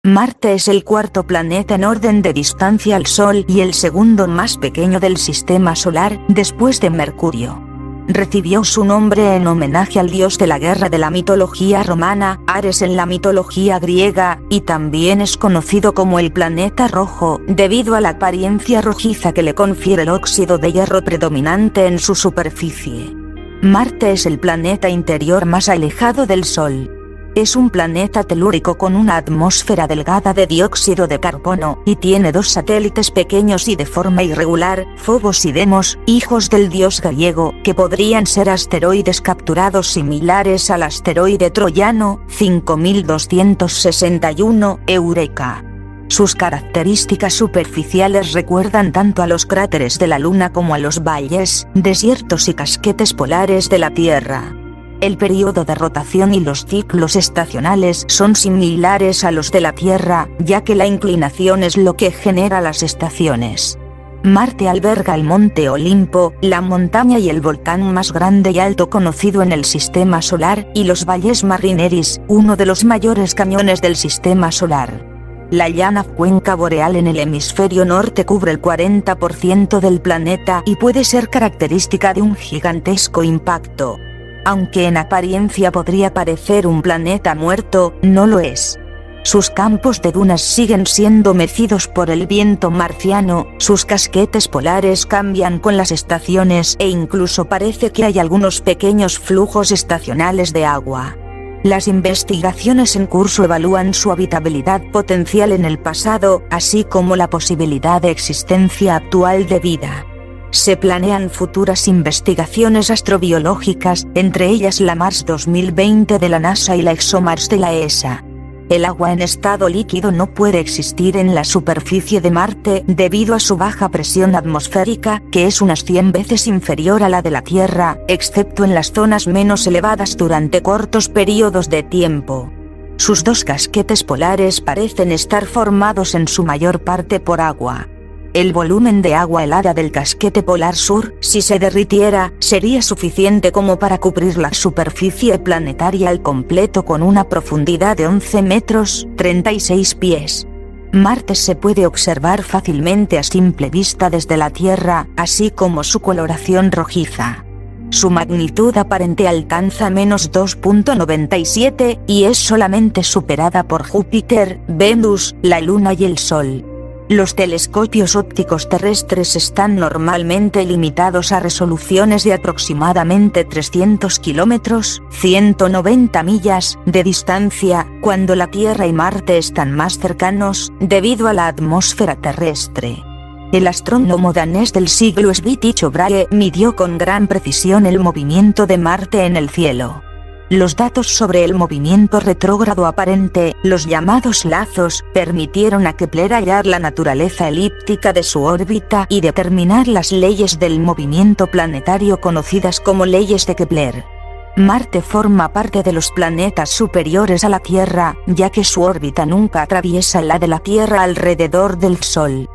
Marte es el cuarto planeta en orden de distancia al Sol y el segundo más pequeño del sistema solar, después de Mercurio. Recibió su nombre en homenaje al dios de la guerra de la mitología romana, Ares en la mitología griega, y también es conocido como el planeta rojo, debido a la apariencia rojiza que le confiere el óxido de hierro predominante en su superficie. Marte es el planeta interior más alejado del Sol. Es un planeta telúrico con una atmósfera delgada de dióxido de carbono, y tiene dos satélites pequeños y de forma irregular, Phobos y Deimos, hijos del dios griego, que podrían ser asteroides capturados similares al asteroide troyano, 5261, Eureka. Sus características superficiales recuerdan tanto a los cráteres de la Luna como a los valles, desiertos y casquetes polares de la Tierra. El periodo de rotación y los ciclos estacionales son similares a los de la Tierra, ya que la inclinación es lo que genera las estaciones. Marte alberga el Monte Olimpo, la montaña y el volcán más grande y alto conocido en el sistema solar, y los Valles Marineris, uno de los mayores cañones del sistema solar. La llana cuenca boreal en el hemisferio norte cubre el 40% del planeta y puede ser característica de un gigantesco impacto. Aunque en apariencia podría parecer un planeta muerto, no lo es. Sus campos de dunas siguen siendo mecidos por el viento marciano, sus casquetes polares cambian con las estaciones e incluso parece que hay algunos pequeños flujos estacionales de agua. Las investigaciones en curso evalúan su habitabilidad potencial en el pasado, así como la posibilidad de existencia actual de vida. Se planean futuras investigaciones astrobiológicas, entre ellas la Mars 2020 de la NASA y la ExoMars de la ESA. El agua en estado líquido no puede existir en la superficie de Marte debido a su baja presión atmosférica, que es unas 100 veces inferior a la de la Tierra, excepto en las zonas menos elevadas durante cortos periodos de tiempo. Sus dos casquetes polares parecen estar formados en su mayor parte por agua. El volumen de agua helada del casquete polar sur, si se derritiera, sería suficiente como para cubrir la superficie planetaria al completo con una profundidad de 11 metros, 36 pies. Marte se puede observar fácilmente a simple vista desde la Tierra, así como su coloración rojiza. Su magnitud aparente alcanza menos 2.97, y es solamente superada por Júpiter, Venus, la Luna y el Sol. Los telescopios ópticos terrestres están normalmente limitados a resoluciones de aproximadamente 300 kilómetros, 190 millas, de distancia, cuando la Tierra y Marte están más cercanos, debido a la atmósfera terrestre. El astrónomo danés del siglo Tycho Brahe midió con gran precisión el movimiento de Marte en el cielo. Los datos sobre el movimiento retrógrado aparente, los llamados lazos, permitieron a Kepler hallar la naturaleza elíptica de su órbita y determinar las leyes del movimiento planetario conocidas como leyes de Kepler. Marte forma parte de los planetas superiores a la Tierra, ya que su órbita nunca atraviesa la de la Tierra alrededor del Sol.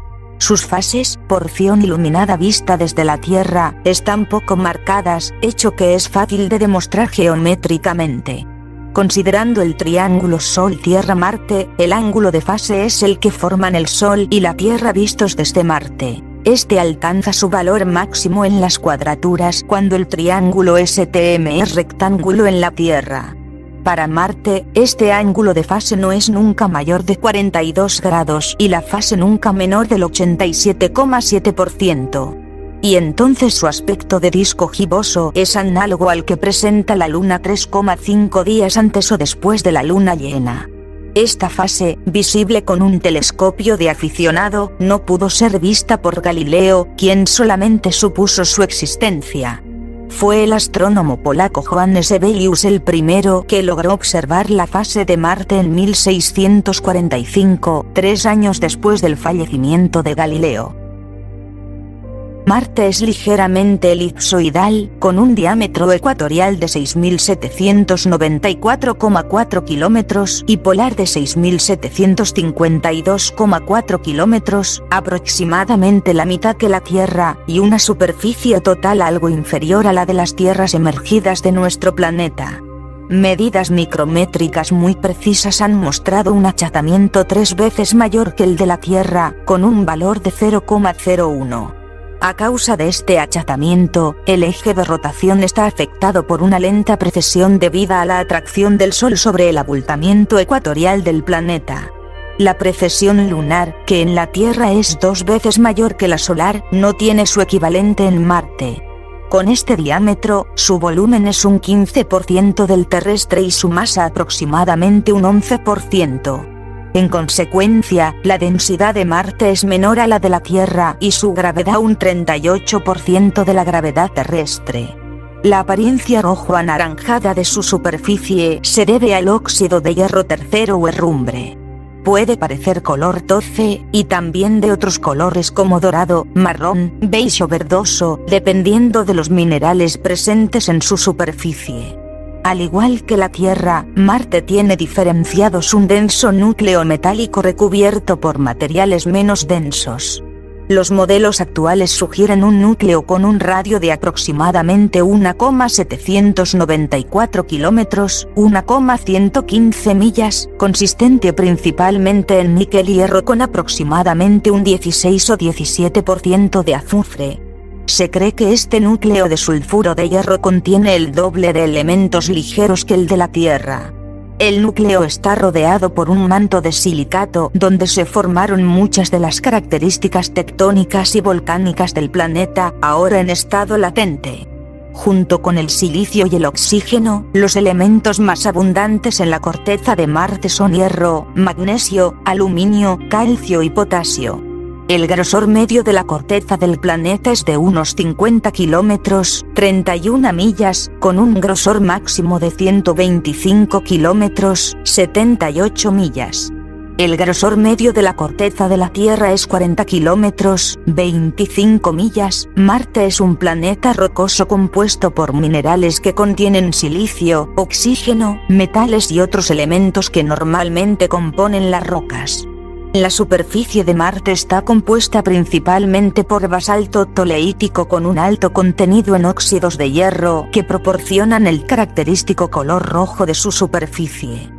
Sus fases, porción iluminada vista desde la Tierra, están poco marcadas, hecho que es fácil de demostrar geométricamente. Considerando el triángulo Sol-Tierra-Marte, el ángulo de fase es el que forman el Sol y la Tierra vistos desde Marte. Este alcanza su valor máximo en las cuadraturas cuando el triángulo STM es rectángulo en la Tierra. Para Marte, este ángulo de fase no es nunca mayor de 42 grados y la fase nunca menor del 87,7%. Y entonces su aspecto de disco giboso es análogo al que presenta la Luna 3,5 días antes o después de la luna llena. Esta fase, visible con un telescopio de aficionado, no pudo ser vista por Galileo, quien solamente supuso su existencia. Fue el astrónomo polaco Johannes Hevelius el primero que logró observar la fase de Marte en 1645, 3 años después del fallecimiento de Galileo. Marte es ligeramente elipsoidal, con un diámetro ecuatorial de 6.794,4 kilómetros y polar de 6.752,4 kilómetros, aproximadamente la mitad que la Tierra, y una superficie total algo inferior a la de las tierras emergidas de nuestro planeta. Medidas micrométricas muy precisas han mostrado un achatamiento 3 veces mayor que el de la Tierra, con un valor de 0,01. A causa de este achatamiento, el eje de rotación está afectado por una lenta precesión debida a la atracción del Sol sobre el abultamiento ecuatorial del planeta. La precesión lunar, que en la Tierra es 2 veces mayor que la solar, no tiene su equivalente en Marte. Con este diámetro, su volumen es un 15% del terrestre y su masa aproximadamente un 11%. En consecuencia, la densidad de Marte es menor a la de la Tierra y su gravedad un 38% de la gravedad terrestre. La apariencia rojo-anaranjada de su superficie se debe al óxido de hierro tercero o herrumbre. Puede parecer color toce, y también de otros colores como dorado, marrón, beige o verdoso, dependiendo de los minerales presentes en su superficie. Al igual que la Tierra, Marte tiene diferenciados un denso núcleo metálico recubierto por materiales menos densos. Los modelos actuales sugieren un núcleo con un radio de aproximadamente 1,794 kilómetros, 1,115 millas, consistente principalmente en níquel-hierro con aproximadamente un 16 o 17% de azufre. Se cree que este núcleo de sulfuro de hierro contiene el doble de elementos ligeros que el de la Tierra. El núcleo está rodeado por un manto de silicato donde se formaron muchas de las características tectónicas y volcánicas del planeta, ahora en estado latente. Junto con el silicio y el oxígeno, los elementos más abundantes en la corteza de Marte son hierro, magnesio, aluminio, calcio y potasio. El grosor medio de la corteza del planeta es de unos 50 kilómetros, 31 millas, con un grosor máximo de 125 kilómetros, 78 millas. El grosor medio de la corteza de la Tierra es 40 kilómetros, 25 millas. Marte es un planeta rocoso compuesto por minerales que contienen silicio, oxígeno, metales y otros elementos que normalmente componen las rocas. La superficie de Marte está compuesta principalmente por basalto toleítico con un alto contenido en óxidos de hierro que proporcionan el característico color rojo de su superficie.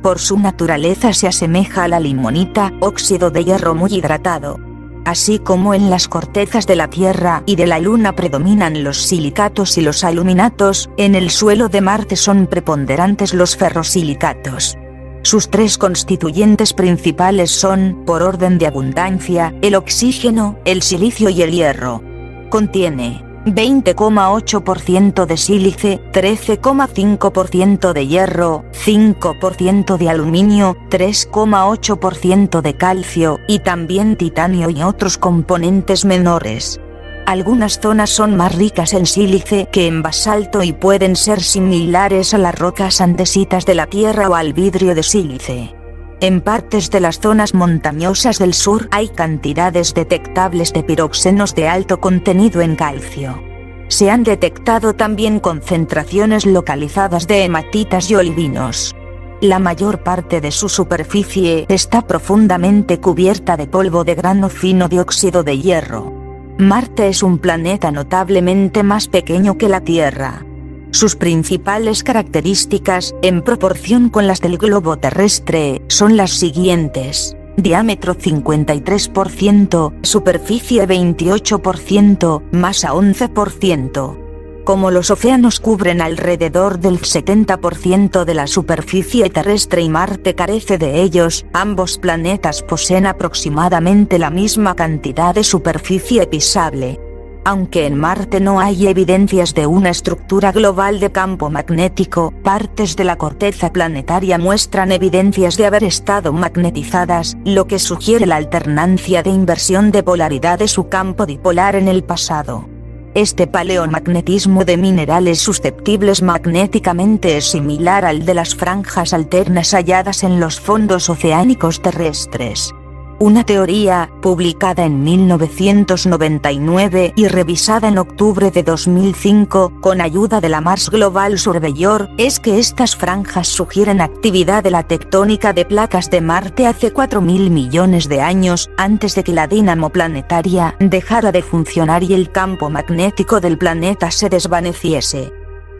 Por su naturaleza se asemeja a la limonita, óxido de hierro muy hidratado. Así como en las cortezas de la Tierra y de la Luna predominan los silicatos y los aluminatos, en el suelo de Marte son preponderantes los ferrosilicatos. Sus 3 constituyentes principales son, por orden de abundancia, el oxígeno, el silicio y el hierro. Contiene 20,8% de sílice, 13,5% de hierro, 5% de aluminio, 3,8% de calcio, y también titanio y otros componentes menores. Algunas zonas son más ricas en sílice que en basalto y pueden ser similares a las rocas andesitas de la Tierra o al vidrio de sílice. En partes de las zonas montañosas del sur hay cantidades detectables de piroxenos de alto contenido en calcio. Se han detectado también concentraciones localizadas de hematitas y olivinos. La mayor parte de su superficie está profundamente cubierta de polvo de grano fino de óxido de hierro. Marte es un planeta notablemente más pequeño que la Tierra. Sus principales características, en proporción con las del globo terrestre, son las siguientes: diámetro 53%, superficie 28%, masa 11%. Como los océanos cubren alrededor del 70% de la superficie terrestre y Marte carece de ellos, ambos planetas poseen aproximadamente la misma cantidad de superficie pisable. Aunque en Marte no hay evidencias de una estructura global de campo magnético, partes de la corteza planetaria muestran evidencias de haber estado magnetizadas, lo que sugiere la alternancia de inversión de polaridad de su campo dipolar en el pasado. Este paleomagnetismo de minerales susceptibles magnéticamente es similar al de las franjas alternas halladas en los fondos oceánicos terrestres. Una teoría, publicada en 1999 y revisada en octubre de 2005, con ayuda de la Mars Global Surveyor, es que estas franjas sugieren actividad de la tectónica de placas de Marte hace 4.000 millones de años, antes de que la dínamo planetaria dejara de funcionar y el campo magnético del planeta se desvaneciese.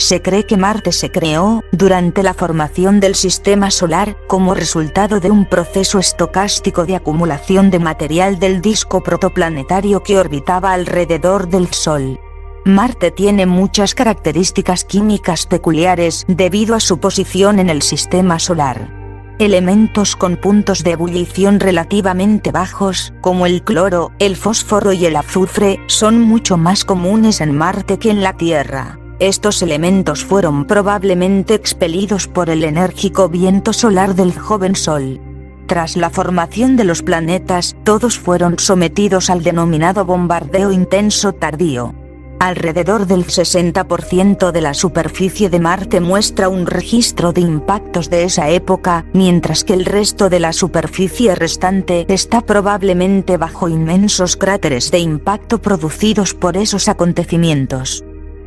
Se cree que Marte se creó durante la formación del sistema solar, como resultado de un proceso estocástico de acumulación de material del disco protoplanetario que orbitaba alrededor del Sol. Marte tiene muchas características químicas peculiares debido a su posición en el sistema solar. Elementos con puntos de ebullición relativamente bajos, como el cloro, el fósforo y el azufre, son mucho más comunes en Marte que en la Tierra. Estos elementos fueron probablemente expelidos por el enérgico viento solar del joven Sol. Tras la formación de los planetas, todos fueron sometidos al denominado bombardeo intenso tardío. Alrededor del 60% de la superficie de Marte muestra un registro de impactos de esa época, mientras que el resto de la superficie restante está probablemente bajo inmensos cráteres de impacto producidos por esos acontecimientos.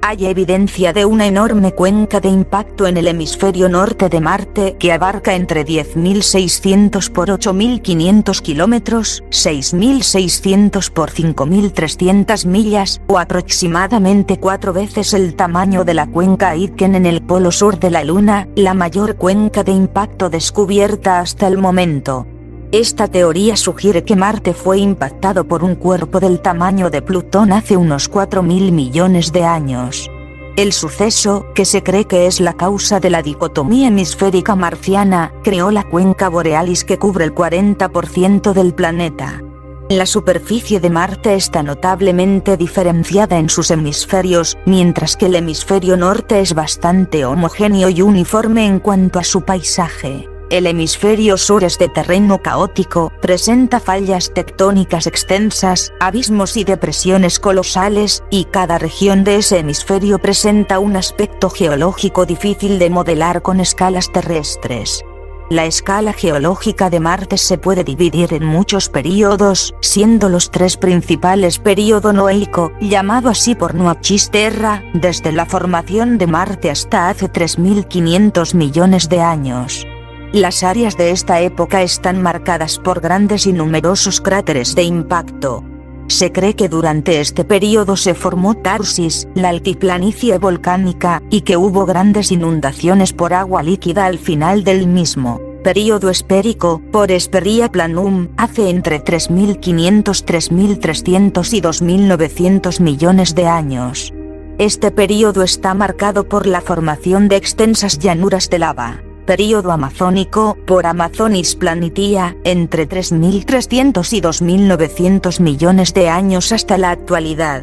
Hay evidencia de una enorme cuenca de impacto en el hemisferio norte de Marte que abarca entre 10.600 por 8.500 kilómetros, 6.600 por 5.300 millas, o aproximadamente 4 veces el tamaño de la cuenca Aitken en el polo sur de la Luna, la mayor cuenca de impacto descubierta hasta el momento. Esta teoría sugiere que Marte fue impactado por un cuerpo del tamaño de Plutón hace unos 4.000 millones de años. El suceso, que se cree que es la causa de la dicotomía hemisférica marciana, creó la cuenca borealis que cubre el 40% del planeta. La superficie de Marte está notablemente diferenciada en sus hemisferios, mientras que el hemisferio norte es bastante homogéneo y uniforme en cuanto a su paisaje. El hemisferio sur es de terreno caótico, presenta fallas tectónicas extensas, abismos y depresiones colosales, y cada región de ese hemisferio presenta un aspecto geológico difícil de modelar con escalas terrestres. La escala geológica de Marte se puede dividir en muchos períodos, siendo los 3 principales período noéico, llamado así por Noachis Terra, desde la formación de Marte hasta hace 3.500 millones de años. Las áreas de esta época están marcadas por grandes y numerosos cráteres de impacto. Se cree que durante este período se formó Tarsis, la altiplanicie volcánica, y que hubo grandes inundaciones por agua líquida al final del mismo. Período esférico, por Hesperia Planum, hace entre 3.500, 3.300 y 2.900 millones de años. Este período está marcado por la formación de extensas llanuras de lava. Período amazónico, por Amazonis Planitia, entre 3.300 y 2.900 millones de años hasta la actualidad.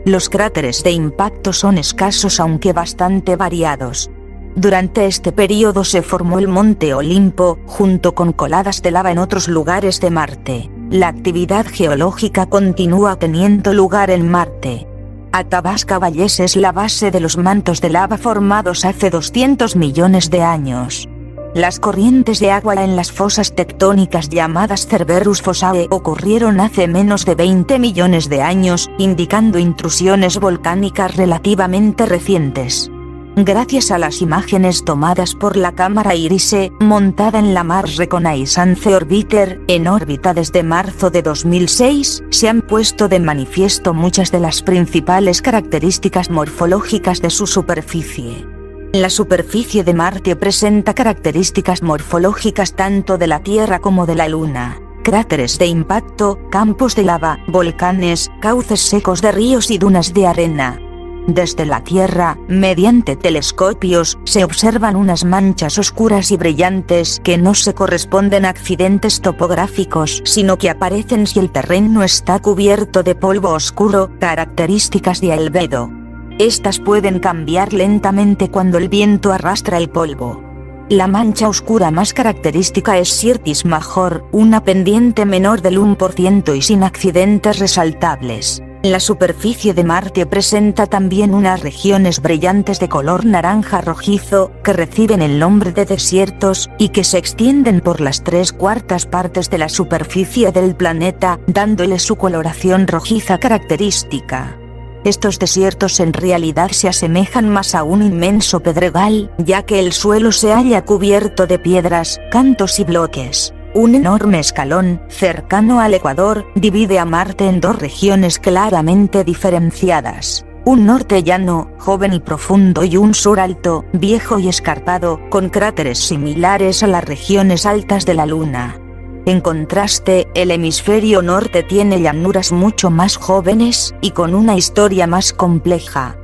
Los cráteres de impacto son escasos aunque bastante variados. Durante este período se formó el monte Olimpo, junto con coladas de lava en otros lugares de Marte. La actividad geológica continúa teniendo lugar en Marte. Athabasca Valles es la base de los mantos de lava formados hace 200 millones de años. Las corrientes de agua en las fosas tectónicas llamadas Cerberus Fossae ocurrieron hace menos de 20 millones de años, indicando intrusiones volcánicas relativamente recientes. Gracias a las imágenes tomadas por la cámara IRISE, montada en la Mars Reconnaissance Orbiter, en órbita desde marzo de 2006, se han puesto de manifiesto muchas de las principales características morfológicas de su superficie. La superficie de Marte presenta características morfológicas tanto de la Tierra como de la Luna. Cráteres de impacto, campos de lava, volcanes, cauces secos de ríos y dunas de arena. Desde la Tierra, mediante telescopios, se observan unas manchas oscuras y brillantes que no se corresponden a accidentes topográficos, sino que aparecen si el terreno está cubierto de polvo oscuro, características de albedo. Estas pueden cambiar lentamente cuando el viento arrastra el polvo. La mancha oscura más característica es Syrtis Major, una pendiente menor del 1% y sin accidentes resaltables. La superficie de Marte presenta también unas regiones brillantes de color naranja rojizo, que reciben el nombre de desiertos, y que se extienden por las 3/4 partes de la superficie del planeta, dándole su coloración rojiza característica. Estos desiertos en realidad se asemejan más a un inmenso pedregal, ya que el suelo se halla cubierto de piedras, cantos y bloques. Un enorme escalón, cercano al ecuador, divide a Marte en 2 regiones claramente diferenciadas. Un norte llano, joven y profundo, y un sur alto, viejo y escarpado, con cráteres similares a las regiones altas de la Luna. En contraste, el hemisferio norte tiene llanuras mucho más jóvenes, y con una historia más compleja.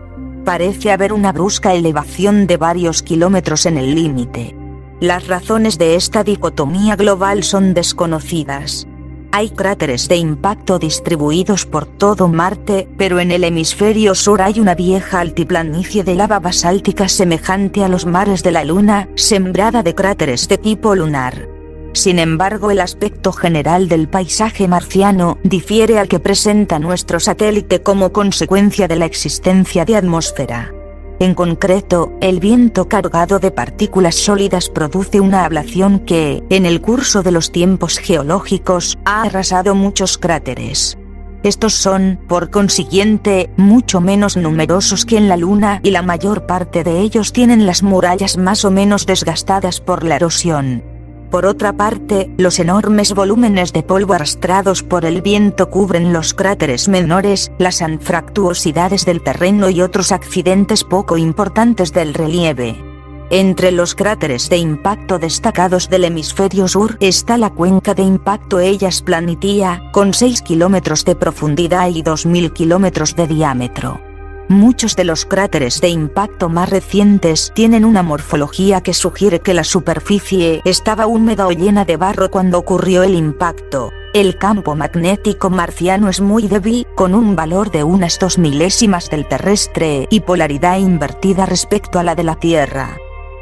Parece haber una brusca elevación de varios kilómetros en el límite. Las razones de esta dicotomía global son desconocidas. Hay cráteres de impacto distribuidos por todo Marte, pero en el hemisferio sur hay una vieja altiplanicie de lava basáltica semejante a los mares de la Luna, sembrada de cráteres de tipo lunar. Sin embargo, el aspecto general del paisaje marciano difiere al que presenta nuestro satélite como consecuencia de la existencia de atmósfera. En concreto, el viento cargado de partículas sólidas produce una ablación que, en el curso de los tiempos geológicos, ha arrasado muchos cráteres. Estos son, por consiguiente, mucho menos numerosos que en la Luna y la mayor parte de ellos tienen las murallas más o menos desgastadas por la erosión. Por otra parte, los enormes volúmenes de polvo arrastrados por el viento cubren los cráteres menores, las anfractuosidades del terreno y otros accidentes poco importantes del relieve. Entre los cráteres de impacto destacados del hemisferio sur está la cuenca de impacto Hellas Planitia, con 6 kilómetros de profundidad y 2000 kilómetros de diámetro. Muchos de los cráteres de impacto más recientes tienen una morfología que sugiere que la superficie estaba húmeda o llena de barro cuando ocurrió el impacto. El campo magnético marciano es muy débil, con un valor de unas 2 milésimas del terrestre y polaridad invertida respecto a la de la Tierra.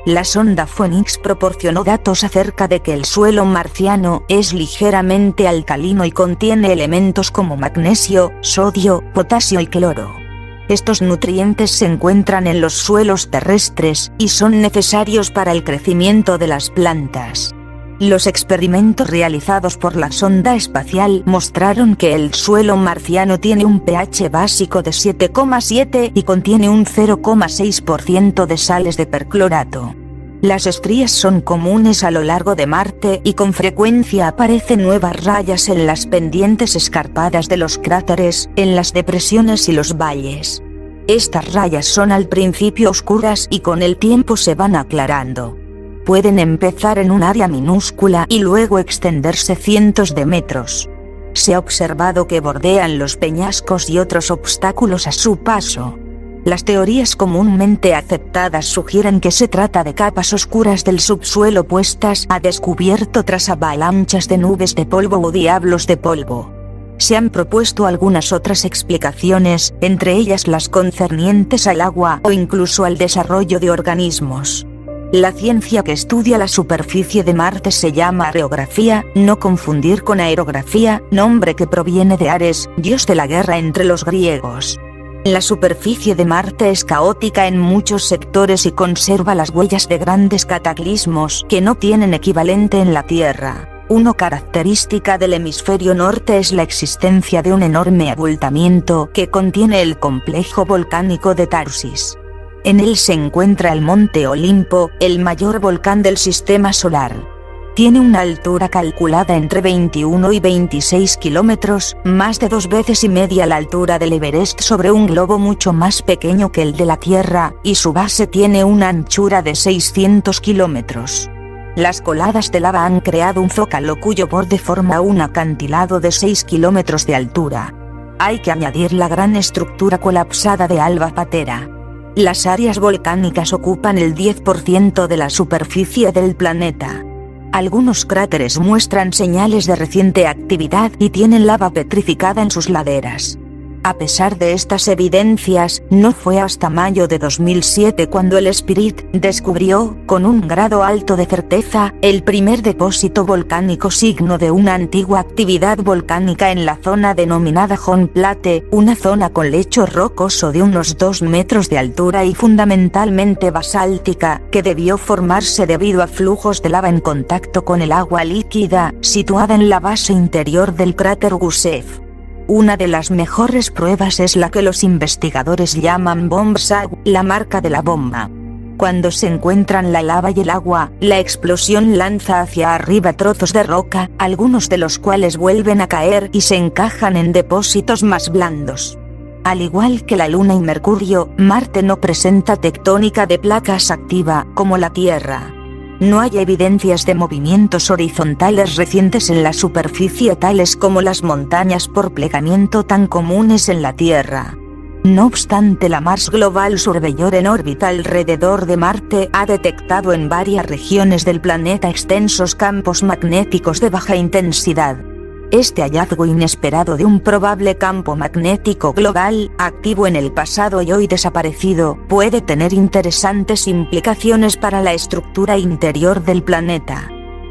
La sonda Phoenix proporcionó datos acerca de que el suelo marciano es ligeramente alcalino y contiene elementos como magnesio, sodio, potasio y cloro. Estos nutrientes se encuentran en los suelos terrestres y son necesarios para el crecimiento de las plantas. Los experimentos realizados por la sonda espacial mostraron que el suelo marciano tiene un pH básico de 7,7 y contiene un 0,6% de sales de perclorato. Las estrías son comunes a lo largo de Marte y con frecuencia aparecen nuevas rayas en las pendientes escarpadas de los cráteres, en las depresiones y los valles. Estas rayas son al principio oscuras y con el tiempo se van aclarando. Pueden empezar en un área minúscula y luego extenderse cientos de metros. Se ha observado que bordean los peñascos y otros obstáculos a su paso. Las teorías comúnmente aceptadas sugieren que se trata de capas oscuras del subsuelo puestas a descubierto tras avalanchas de nubes de polvo o diablos de polvo. Se han propuesto algunas otras explicaciones, entre ellas las concernientes al agua o incluso al desarrollo de organismos. La ciencia que estudia la superficie de Marte se llama areografía, no confundir con aerografía, nombre que proviene de Ares, dios de la guerra entre los griegos. La superficie de Marte es caótica en muchos sectores y conserva las huellas de grandes cataclismos que no tienen equivalente en la Tierra. Una característica del hemisferio norte es la existencia de un enorme abultamiento que contiene el complejo volcánico de Tarsis. En él se encuentra el monte Olimpo, el mayor volcán del sistema solar. Tiene una altura calculada entre 21 y 26 kilómetros, más de 2 veces y media la altura del Everest sobre un globo mucho más pequeño que el de la Tierra, y su base tiene una anchura de 600 kilómetros. Las coladas de lava han creado un zócalo cuyo borde forma un acantilado de 6 kilómetros de altura. Hay que añadir la gran estructura colapsada de Alba Patera. Las áreas volcánicas ocupan el 10% de la superficie del planeta. Algunos cráteres muestran señales de reciente actividad y tienen lava petrificada en sus laderas. A pesar de estas evidencias, no fue hasta mayo de 2007 cuando el Spirit descubrió, con un grado alto de certeza, el primer depósito volcánico signo de una antigua actividad volcánica en la zona denominada Home Plate, una zona con lecho rocoso de unos 2 metros de altura y fundamentalmente basáltica, que debió formarse debido a flujos de lava en contacto con el agua líquida, situada en la base interior del cráter Gusev. Una de las mejores pruebas es la que los investigadores llaman Bomb Sag, la marca de la bomba. Cuando se encuentran la lava y el agua, la explosión lanza hacia arriba trozos de roca, algunos de los cuales vuelven a caer y se encajan en depósitos más blandos. Al igual que la Luna y Mercurio, Marte no presenta tectónica de placas activa, como la Tierra. No hay evidencias de movimientos horizontales recientes en la superficie tales como las montañas por plegamiento tan comunes en la Tierra. No obstante, la Mars Global Surveyor en órbita alrededor de Marte ha detectado en varias regiones del planeta extensos campos magnéticos de baja intensidad. Este hallazgo inesperado de un probable campo magnético global, activo en el pasado y hoy desaparecido, puede tener interesantes implicaciones para la estructura interior del planeta.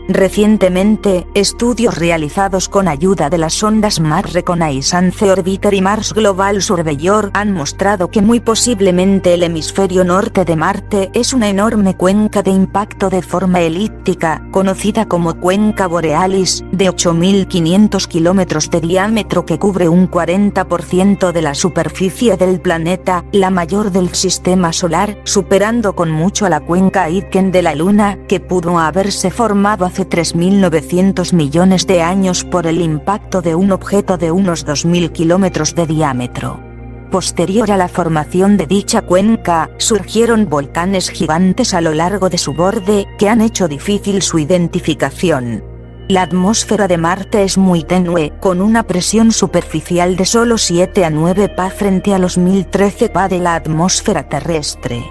Recientemente, estudios realizados con ayuda de las sondas Mars Reconnaissance Orbiter y Mars Global Surveyor han mostrado que muy posiblemente el hemisferio norte de Marte es una enorme cuenca de impacto de forma elíptica, conocida como Cuenca Borealis, de 8.500 kilómetros de diámetro que cubre un 40% de la superficie del planeta, la mayor del sistema solar, superando con mucho a la cuenca Aitken de la Luna, que pudo haberse formado hace 3.900 millones de años por el impacto de un objeto de unos 2.000 kilómetros de diámetro. Posterior a la formación de dicha cuenca, surgieron volcanes gigantes a lo largo de su borde, que han hecho difícil su identificación. La atmósfera de Marte es muy tenue, con una presión superficial de solo 7 a 9 Pa frente a los 1013 Pa de la atmósfera terrestre.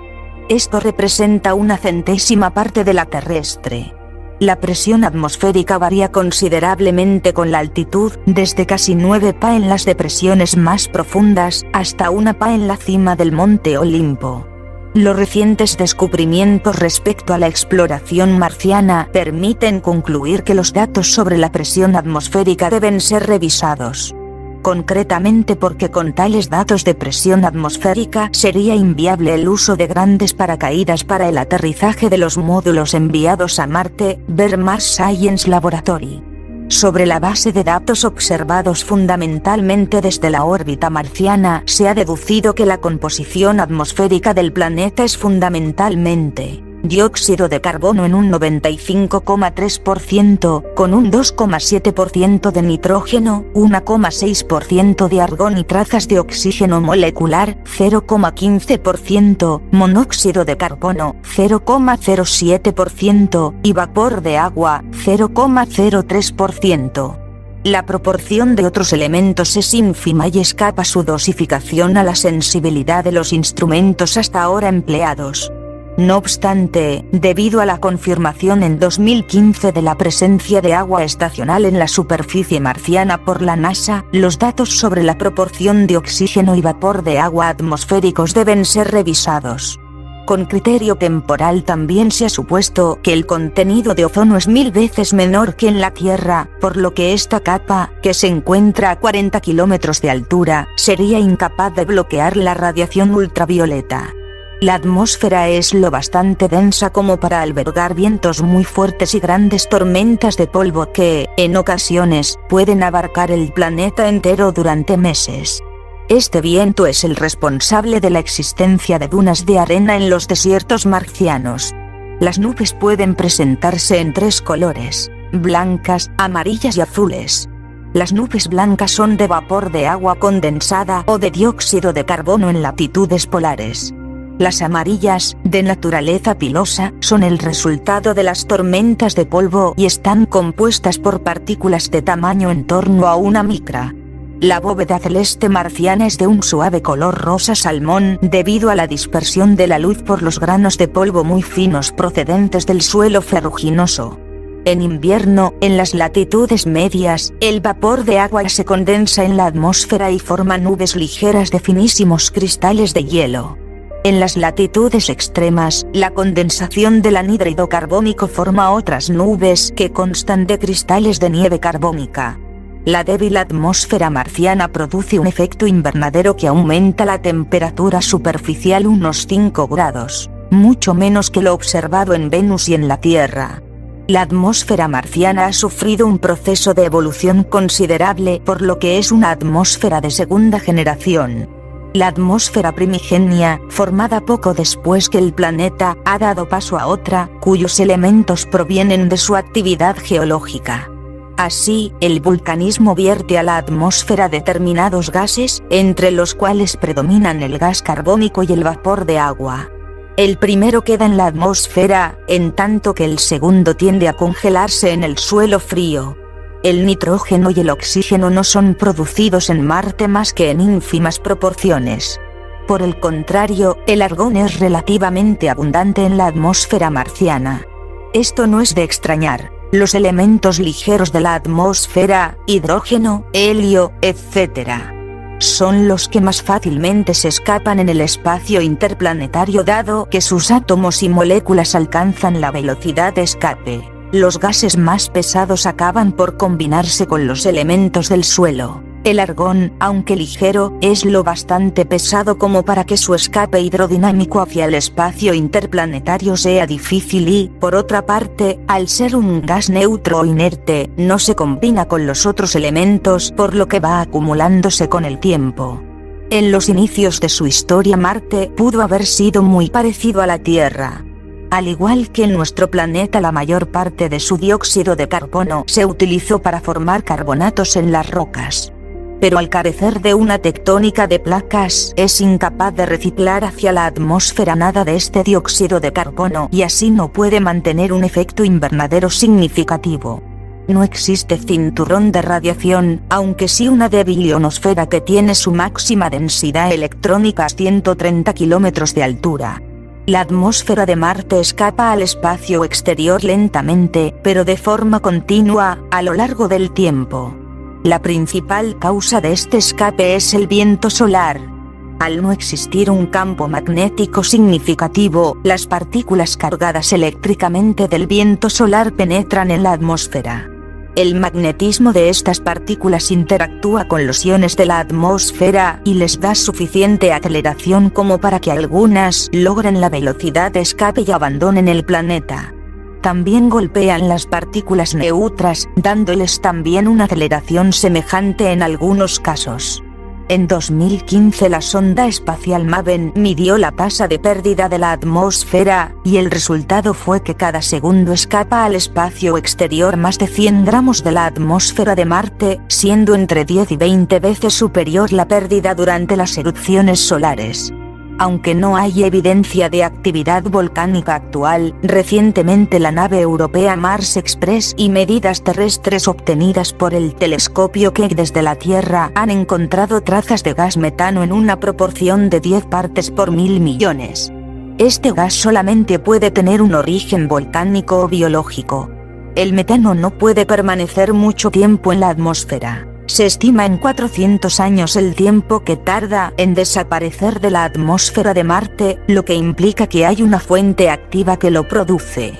Esto representa una centésima parte de la terrestre. La presión atmosférica varía considerablemente con la altitud, desde casi 9 Pa en las depresiones más profundas, hasta 1 Pa en la cima del monte Olimpo. Los recientes descubrimientos respecto a la exploración marciana permiten concluir que los datos sobre la presión atmosférica deben ser revisados. Concretamente porque con tales datos de presión atmosférica sería inviable el uso de grandes paracaídas para el aterrizaje de los módulos enviados a Marte, ver Mars Science Laboratory. Sobre la base de datos observados fundamentalmente desde la órbita marciana, se ha deducido que la composición atmosférica del planeta es fundamentalmente dióxido de carbono en un 95,3%, con un 2,7% de nitrógeno, 1,6% de argón y trazas de oxígeno molecular, 0,15%, monóxido de carbono, 0,07%, y vapor de agua, 0,03%. La proporción de otros elementos es ínfima y escapa su dosificación a la sensibilidad de los instrumentos hasta ahora empleados. No obstante, debido a la confirmación en 2015 de la presencia de agua estacional en la superficie marciana por la NASA, los datos sobre la proporción de oxígeno y vapor de agua atmosféricos deben ser revisados. Con criterio temporal también se ha supuesto que el contenido de ozono es 1000 veces menor que en la Tierra, por lo que esta capa, que se encuentra a 40 kilómetros de altura, sería incapaz de bloquear la radiación ultravioleta. La atmósfera es lo bastante densa como para albergar vientos muy fuertes y grandes tormentas de polvo que, en ocasiones, pueden abarcar el planeta entero durante meses. Este viento es el responsable de la existencia de dunas de arena en los desiertos marcianos. Las nubes pueden presentarse en 3 colores: blancas, amarillas y azules. Las nubes blancas son de vapor de agua condensada o de dióxido de carbono en latitudes polares. Las amarillas, de naturaleza pilosa, son el resultado de las tormentas de polvo y están compuestas por partículas de tamaño en torno a 1 micra. La bóveda celeste marciana es de un suave color rosa salmón debido a la dispersión de la luz por los granos de polvo muy finos procedentes del suelo ferruginoso. En invierno, en las latitudes medias, el vapor de agua se condensa en la atmósfera y forma nubes ligeras de finísimos cristales de hielo. En las latitudes extremas, la condensación del anhídrido carbónico forma otras nubes que constan de cristales de nieve carbónica. La débil atmósfera marciana produce un efecto invernadero que aumenta la temperatura superficial unos 5 grados, mucho menos que lo observado en Venus y en la Tierra. La atmósfera marciana ha sufrido un proceso de evolución considerable, por lo que es una atmósfera de segunda generación. La atmósfera primigenia, formada poco después que el planeta, ha dado paso a otra, cuyos elementos provienen de su actividad geológica. Así, el vulcanismo vierte a la atmósfera determinados gases, entre los cuales predominan el gas carbónico y el vapor de agua. El primero queda en la atmósfera, en tanto que el segundo tiende a congelarse en el suelo frío. El nitrógeno y el oxígeno no son producidos en Marte más que en ínfimas proporciones. Por el contrario, el argón es relativamente abundante en la atmósfera marciana. Esto no es de extrañar. Los elementos ligeros de la atmósfera, hidrógeno, helio, etc., son los que más fácilmente se escapan en el espacio interplanetario dado que sus átomos y moléculas alcanzan la velocidad de escape. Los gases más pesados acaban por combinarse con los elementos del suelo. El argón, aunque ligero, es lo bastante pesado como para que su escape hidrodinámico hacia el espacio interplanetario sea difícil y, por otra parte, al ser un gas neutro o inerte, no se combina con los otros elementos por lo que va acumulándose con el tiempo. En los inicios de su historia Marte pudo haber sido muy parecido a la Tierra. Al igual que en nuestro planeta, la mayor parte de su dióxido de carbono se utilizó para formar carbonatos en las rocas. Pero al carecer de una tectónica de placas, es incapaz de reciclar hacia la atmósfera nada de este dióxido de carbono y así no puede mantener un efecto invernadero significativo. No existe cinturón de radiación, aunque sí una débil ionosfera que tiene su máxima densidad electrónica a 130 kilómetros de altura. La atmósfera de Marte escapa al espacio exterior lentamente, pero de forma continua, a lo largo del tiempo. La principal causa de este escape es el viento solar. Al no existir un campo magnético significativo, las partículas cargadas eléctricamente del viento solar penetran en la atmósfera. El magnetismo de estas partículas interactúa con los iones de la atmósfera y les da suficiente aceleración como para que algunas logren la velocidad de escape y abandonen el planeta. También golpean las partículas neutras, dándoles también una aceleración semejante en algunos casos. En 2015 la sonda espacial MAVEN midió la tasa de pérdida de la atmósfera, y el resultado fue que cada segundo escapa al espacio exterior más de 100 gramos de la atmósfera de Marte, siendo entre 10 y 20 veces superior la pérdida durante las erupciones solares. Aunque no hay evidencia de actividad volcánica actual, recientemente la nave europea Mars Express y medidas terrestres obtenidas por el telescopio Keck desde la Tierra han encontrado trazas de gas metano en una proporción de 10 partes por 1000 millones. Este gas solamente puede tener un origen volcánico o biológico. El metano no puede permanecer mucho tiempo en la atmósfera. Se estima en 400 años el tiempo que tarda en desaparecer de la atmósfera de Marte, lo que implica que hay una fuente activa que lo produce.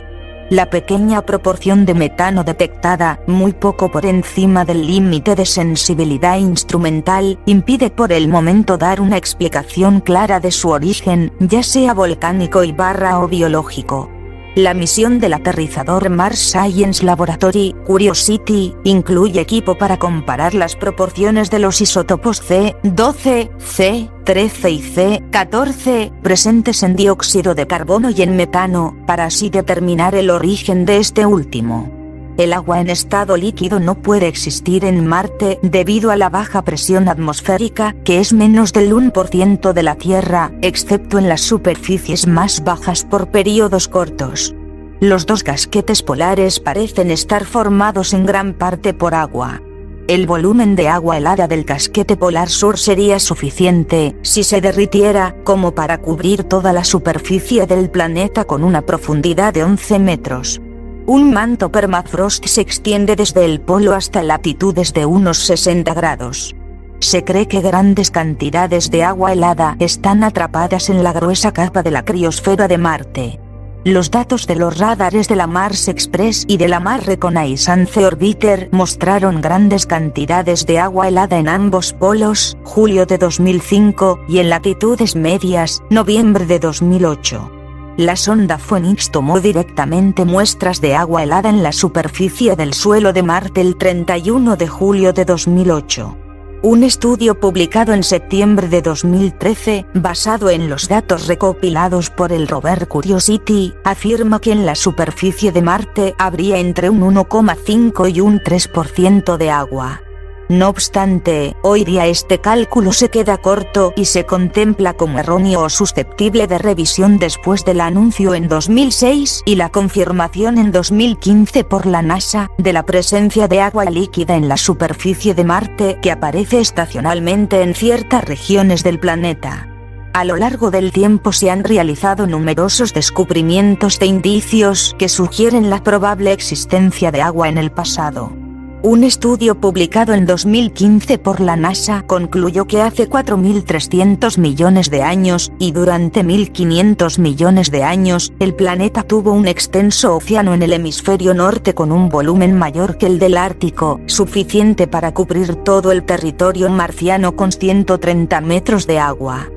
La pequeña proporción de metano detectada, muy poco por encima del límite de sensibilidad instrumental, impide por el momento dar una explicación clara de su origen, ya sea volcánico o biológico. La misión del aterrizador Mars Science Laboratory, Curiosity, incluye equipo para comparar las proporciones de los isótopos C12, C13 y C14 presentes en dióxido de carbono y en metano, para así determinar el origen de este último. El agua en estado líquido no puede existir en Marte debido a la baja presión atmosférica, que es menos del 1% de la Tierra, excepto en las superficies más bajas por periodos cortos. Los dos casquetes polares parecen estar formados en gran parte por agua. El volumen de agua helada del casquete polar sur sería suficiente, si se derritiera, como para cubrir toda la superficie del planeta con una profundidad de 11 metros. Un manto permafrost se extiende desde el polo hasta latitudes de unos 60 grados. Se cree que grandes cantidades de agua helada están atrapadas en la gruesa capa de la criosfera de Marte. Los datos de los radares de la Mars Express y de la Mars Reconnaissance Orbiter mostraron grandes cantidades de agua helada en ambos polos, julio de 2005, y en latitudes medias, noviembre de 2008. La sonda Phoenix tomó directamente muestras de agua helada en la superficie del suelo de Marte el 31 de julio de 2008. Un estudio publicado en septiembre de 2013, basado en los datos recopilados por el rover Curiosity, afirma que en la superficie de Marte habría entre un 1,5 y un 3% de agua. No obstante, hoy día este cálculo se queda corto y se contempla como erróneo o susceptible de revisión después del anuncio en 2006 y la confirmación en 2015 por la NASA de la presencia de agua líquida en la superficie de Marte que aparece estacionalmente en ciertas regiones del planeta. A lo largo del tiempo se han realizado numerosos descubrimientos de indicios que sugieren la probable existencia de agua en el pasado. Un estudio publicado en 2015 por la NASA concluyó que hace 4.300 millones de años, y durante 1.500 millones de años, el planeta tuvo un extenso océano en el hemisferio norte con un volumen mayor que el del Ártico, suficiente para cubrir todo el territorio marciano con 130 metros de agua.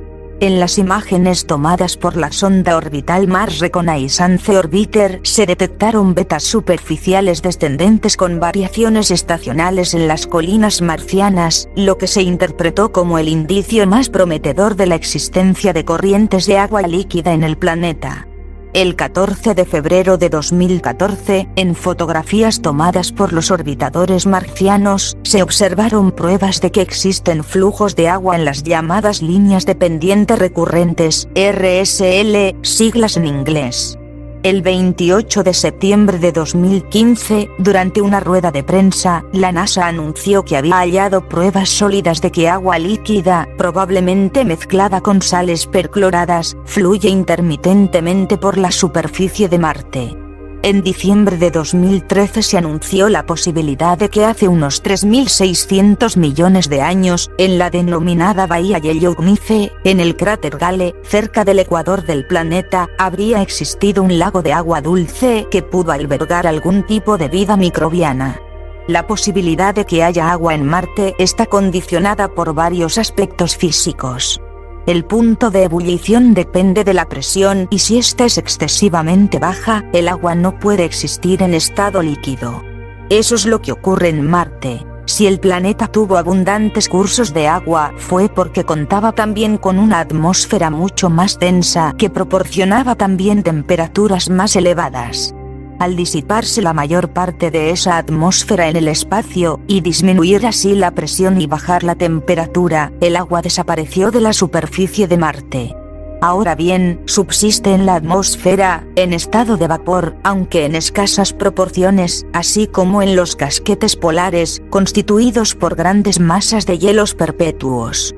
En las imágenes tomadas por la sonda orbital Mars Reconnaissance Orbiter se detectaron vetas superficiales descendentes con variaciones estacionales en las colinas marcianas, lo que se interpretó como el indicio más prometedor de la existencia de corrientes de agua líquida en el planeta. El 14 de febrero de 2014, en fotografías tomadas por los orbitadores marcianos, se observaron pruebas de que existen flujos de agua en las llamadas líneas de pendiente recurrentes, RSL, siglas en inglés. El 28 de septiembre de 2015, durante una rueda de prensa, la NASA anunció que había hallado pruebas sólidas de que agua líquida, probablemente mezclada con sales percloradas, fluye intermitentemente por la superficie de Marte. En diciembre de 2013 se anunció la posibilidad de que hace unos 3.600 millones de años, en la denominada Bahía Yellowknife, en el cráter Gale, cerca del ecuador del planeta, habría existido un lago de agua dulce que pudo albergar algún tipo de vida microbiana. La posibilidad de que haya agua en Marte está condicionada por varios aspectos físicos. El punto de ebullición depende de la presión y si esta es excesivamente baja, el agua no puede existir en estado líquido. Eso es lo que ocurre en Marte. Si el planeta tuvo abundantes cursos de agua, fue porque contaba también con una atmósfera mucho más densa que proporcionaba también temperaturas más elevadas. Al disiparse la mayor parte de esa atmósfera en el espacio, y disminuir así la presión y bajar la temperatura, el agua desapareció de la superficie de Marte. Ahora bien, subsiste en la atmósfera, en estado de vapor, aunque en escasas proporciones, así como en los casquetes polares, constituidos por grandes masas de hielos perpetuos.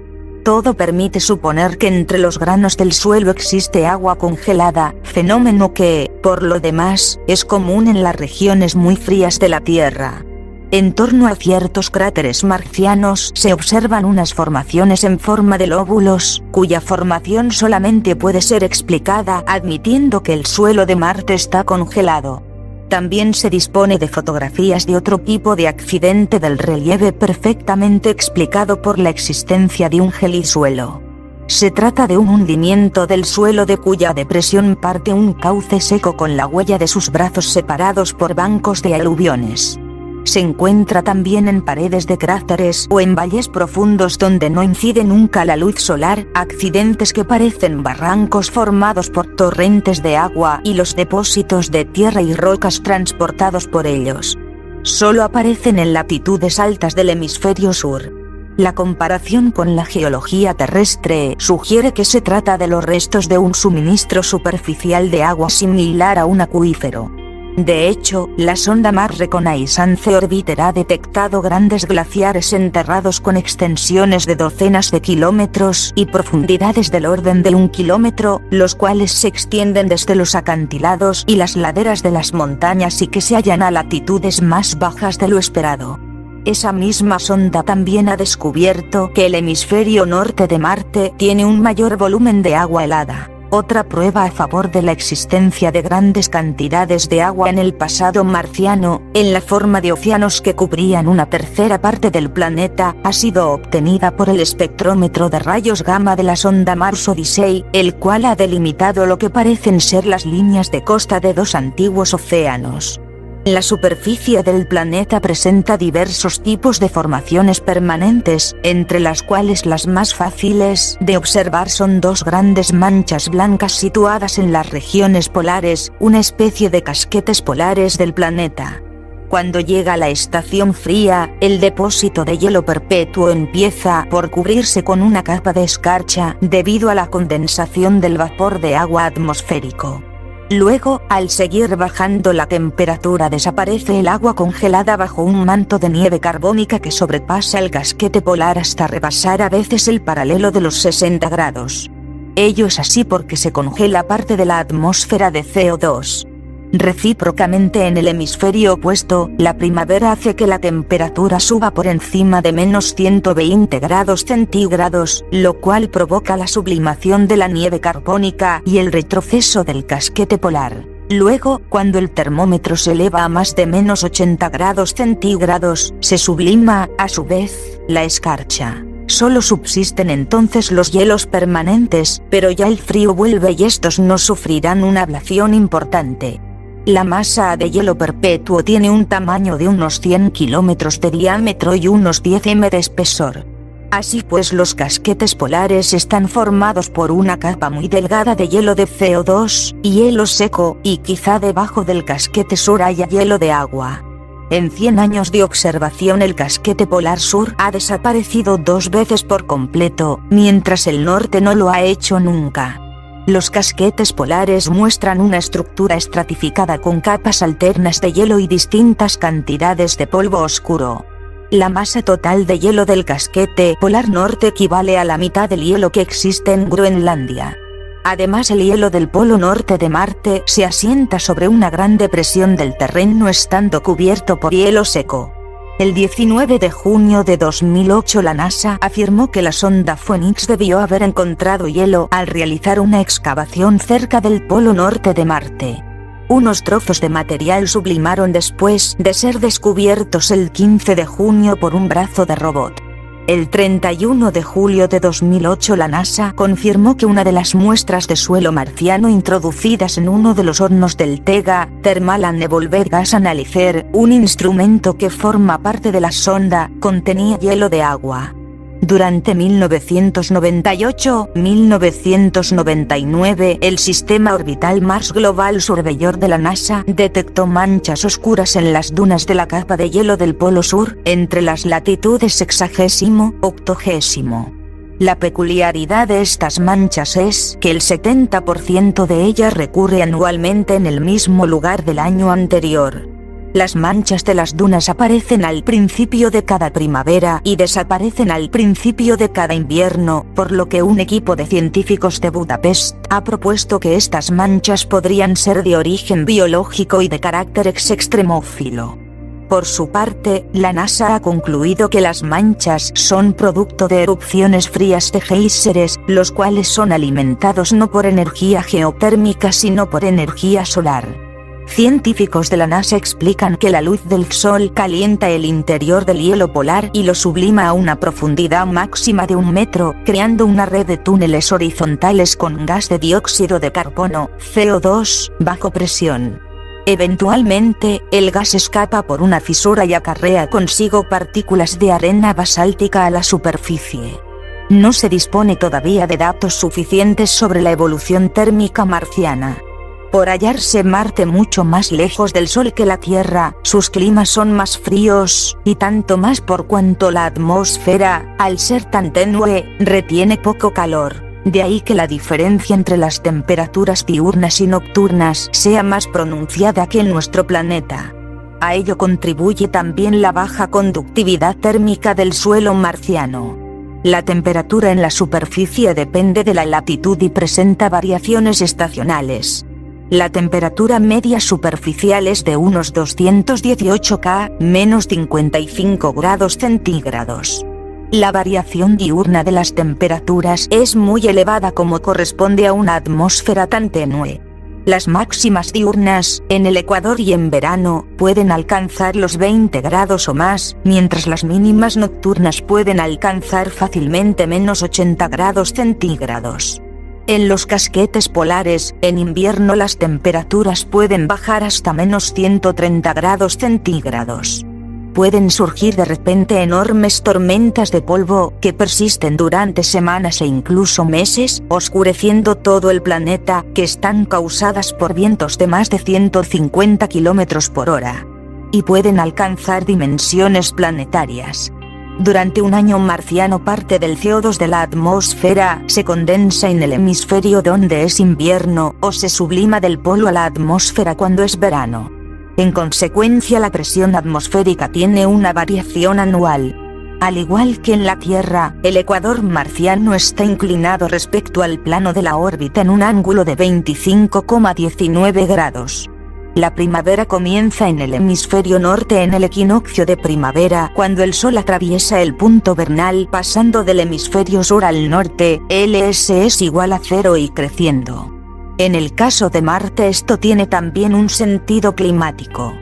Todo permite suponer que entre los granos del suelo existe agua congelada, fenómeno que, por lo demás, es común en las regiones muy frías de la Tierra. En torno a ciertos cráteres marcianos se observan unas formaciones en forma de lóbulos, cuya formación solamente puede ser explicada admitiendo que el suelo de Marte está congelado. También se dispone de fotografías de otro tipo de accidente del relieve perfectamente explicado por la existencia de un gelisuelo. Se trata de un hundimiento del suelo de cuya depresión parte un cauce seco con la huella de sus brazos separados por bancos de aluviones. Se encuentra también en paredes de cráteres o en valles profundos donde no incide nunca la luz solar, accidentes que parecen barrancos formados por torrentes de agua y los depósitos de tierra y rocas transportados por ellos. Solo aparecen en latitudes altas del hemisferio sur. La comparación con la geología terrestre sugiere que se trata de los restos de un suministro superficial de agua similar a un acuífero. De hecho, la sonda Mars Reconnaissance Orbiter ha detectado grandes glaciares enterrados con extensiones de docenas de kilómetros y profundidades del orden de 1 kilómetro, los cuales se extienden desde los acantilados y las laderas de las montañas y que se hallan a latitudes más bajas de lo esperado. Esa misma sonda también ha descubierto que el hemisferio norte de Marte tiene un mayor volumen de agua helada. Otra prueba a favor de la existencia de grandes cantidades de agua en el pasado marciano, en la forma de océanos que cubrían una tercera parte del planeta, ha sido obtenida por el espectrómetro de rayos gamma de la sonda Mars Odyssey, el cual ha delimitado lo que parecen ser las líneas de costa de dos antiguos océanos. La superficie del planeta presenta diversos tipos de formaciones permanentes, entre las cuales las más fáciles de observar son dos grandes manchas blancas situadas en las regiones polares, una especie de casquetes polares del planeta. Cuando llega la estación fría, el depósito de hielo perpetuo empieza por cubrirse con una capa de escarcha debido a la condensación del vapor de agua atmosférico. Luego, al seguir bajando la temperatura, desaparece el agua congelada bajo un manto de nieve carbónica que sobrepasa el casquete polar hasta rebasar a veces el paralelo de los 60 grados. Ello es así porque se congela parte de la atmósfera de CO2. Recíprocamente, en el hemisferio opuesto, la primavera hace que la temperatura suba por encima de menos 120 grados centígrados, lo cual provoca la sublimación de la nieve carbónica y el retroceso del casquete polar. Luego, cuando el termómetro se eleva a más de menos 80 grados centígrados, se sublima, a su vez, la escarcha. Solo subsisten entonces los hielos permanentes, pero ya el frío vuelve y estos no sufrirán una ablación importante. La masa de hielo perpetuo tiene un tamaño de unos 100 kilómetros de diámetro y unos 10 m de espesor. Así pues, los casquetes polares están formados por una capa muy delgada de hielo de CO2, hielo seco, y quizá debajo del casquete sur haya hielo de agua. En 100 años de observación, el casquete polar sur ha desaparecido 2 veces por completo, mientras el norte no lo ha hecho nunca. Los casquetes polares muestran una estructura estratificada con capas alternas de hielo y distintas cantidades de polvo oscuro. La masa total de hielo del casquete polar norte equivale a la mitad del hielo que existe en Groenlandia. Además, el hielo del polo norte de Marte se asienta sobre una gran depresión del terreno, estando cubierto por hielo seco. El 19 de junio de 2008 la NASA afirmó que la sonda Phoenix debió haber encontrado hielo al realizar una excavación cerca del polo norte de Marte. Unos trozos de material sublimaron después de ser descubiertos el 15 de junio por un brazo de robot. El 31 de julio de 2008 la NASA confirmó que una de las muestras de suelo marciano introducidas en uno de los hornos del TEGA, Thermal and Evolved Gas Analyzer, un instrumento que forma parte de la sonda, contenía hielo de agua. Durante 1998-1999, el sistema orbital Mars Global Surveyor de la NASA detectó manchas oscuras en las dunas de la capa de hielo del Polo Sur, entre las latitudes 60-80. La peculiaridad de estas manchas es que el 70% de ellas recurre anualmente en el mismo lugar del año anterior. Las manchas de las dunas aparecen al principio de cada primavera y desaparecen al principio de cada invierno, por lo que un equipo de científicos de Budapest ha propuesto que estas manchas podrían ser de origen biológico y de carácter extremófilo. Por su parte, la NASA ha concluido que las manchas son producto de erupciones frías de géiseres, los cuales son alimentados no por energía geotérmica sino por energía solar. Científicos de la NASA explican que la luz del Sol calienta el interior del hielo polar y lo sublima a una profundidad máxima de 1 metro, creando una red de túneles horizontales con gas de dióxido de carbono, CO2, bajo presión. Eventualmente, el gas escapa por una fisura y acarrea consigo partículas de arena basáltica a la superficie. No se dispone todavía de datos suficientes sobre la evolución térmica marciana. Por hallarse Marte mucho más lejos del Sol que la Tierra, sus climas son más fríos, y tanto más por cuanto la atmósfera, al ser tan tenue, retiene poco calor. De ahí que la diferencia entre las temperaturas diurnas y nocturnas sea más pronunciada que en nuestro planeta. A ello contribuye también la baja conductividad térmica del suelo marciano. La temperatura en la superficie depende de la latitud y presenta variaciones estacionales. La temperatura media superficial es de unos 218 K, menos 55 grados centígrados. La variación diurna de las temperaturas es muy elevada como corresponde a una atmósfera tan tenue. Las máximas diurnas, en el Ecuador y en verano, pueden alcanzar los 20 grados o más, mientras las mínimas nocturnas pueden alcanzar fácilmente menos 80 grados centígrados. En los casquetes polares, en invierno las temperaturas pueden bajar hasta menos 130 grados centígrados. Pueden surgir de repente enormes tormentas de polvo, que persisten durante semanas e incluso meses, oscureciendo todo el planeta, que están causadas por vientos de más de 150 km por hora. Y pueden alcanzar dimensiones planetarias. Durante un año marciano parte del CO2 de la atmósfera se condensa en el hemisferio donde es invierno, o se sublima del polo a la atmósfera cuando es verano. En consecuencia la presión atmosférica tiene una variación anual. Al igual que en la Tierra, el ecuador marciano está inclinado respecto al plano de la órbita en un ángulo de 25,19 grados. La primavera comienza en el hemisferio norte en el equinoccio de primavera, cuando el sol atraviesa el punto vernal pasando del hemisferio sur al norte, LS es igual a 0 y creciendo. En el caso de Marte esto tiene también un sentido climático.